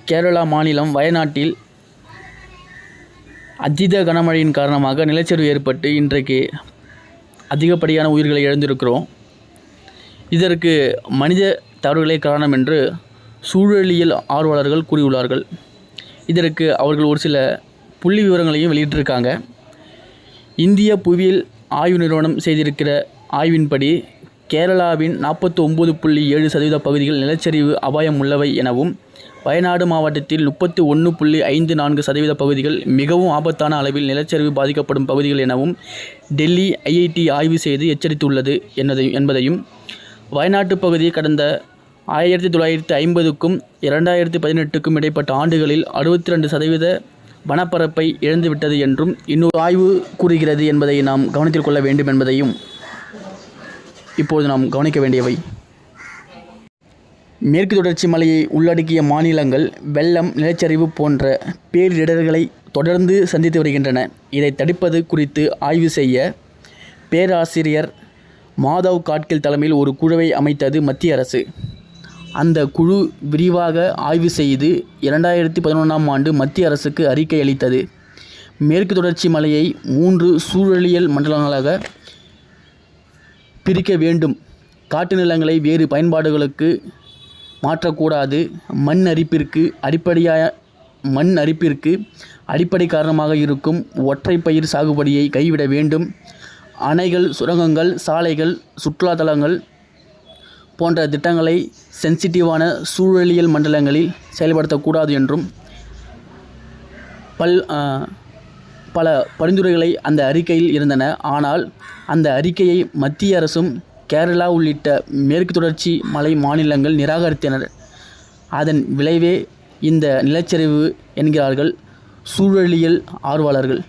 கேரளா மாநிலம் வயநாட்டில் அதீத கனமழையின் காரணமாக நிலச்சரிவு ஏற்பட்டு இன்றைக்கு அதிகப்படியான உயிர்களை இழந்திருக்கிறோம். இதற்கு மனித தவறுகளே காரணம் என்று சூழலியல் ஆர்வலர்கள் கூறியுள்ளார்கள். இதற்கு அவர்கள் ஒரு சில புள்ளி விவரங்களையும் வெளியிட்டிருக்காங்க. இந்திய புவியியல் ஆய்வு நிறுவனம் செய்திருக்கிற ஆய்வின்படி கேரளாவின் 49.7% பகுதிகள் நிலச்சரிவு அபாயம் உள்ளவை எனவும், வயநாடு மாவட்டத்தில் 31.54% பகுதிகள் மிகவும் ஆபத்தான அளவில் நிலச்சரிவு பாதிக்கப்படும் பகுதிகள் எனவும் டெல்லி IIT ஆய்வு செய்து எச்சரித்துள்ளது என்பதையும், வயநாட்டு பகுதி கடந்த 1950க்கும் 2018க்கும் இடைப்பட்ட ஆண்டுகளில் 62% வனப்பரப்பை இழந்துவிட்டது என்றும் இன்னொரு ஆய்வு கூறுகிறது என்பதை நாம் கவனத்தில் கொள்ள வேண்டும் என்பதையும் இப்போது நாம் கவனிக்க வேண்டியவை. மேற்கு தொடர்ச்சி மலையை உள்ளடக்கிய மாநிலங்கள் வெள்ளம், நிலச்சரிவு போன்ற பேரிடர்களை தொடர்ந்து சந்தித்து வருகின்றன. இதை தடுப்பது குறித்து ஆய்வு செய்ய பேராசிரியர் மாதவ் காட்கில் தலைமையில் ஒரு குழுவை அமைத்தது மத்திய அரசு. அந்த குழு விரிவாக ஆய்வு செய்து 2011ஆம் ஆண்டு மத்திய அரசுக்கு அறிக்கை அளித்தது. மேற்கு தொடர்ச்சி மலையை 3 சூழலியல் மண்டலங்களாக பிரிக்க வேண்டும். காட்டு நிலங்களை வேறு பயன்பாடுகளுக்கு மாற்றக்கூடாது. மண் அரிப்பிற்கு அடிப்படை காரணமாக இருக்கும் ஒற்றை பயிர் சாகுபடியை கைவிட வேண்டும். அணைகள், சுரங்கங்கள், சாலைகள், சுற்றுலாத்தலங்கள் போன்ற திட்டங்களை சென்சிட்டிவான சூழலியல் மண்டலங்களில் செயல்படுத்தக்கூடாது என்றும் பல பரிந்துரைகளை அந்த அறிக்கையில் இருந்தன. ஆனால் அந்த அறிக்கையை மத்திய அரசும் கேரளா உள்ளிட்ட மேற்கு தொடர்ச்சி மலை மாநிலங்கள் நிராகரித்தனர். அதன் விளைவே இந்த நிலச்சரிவு என்கிறார்கள் சூழலியல் ஆர்வலர்கள்.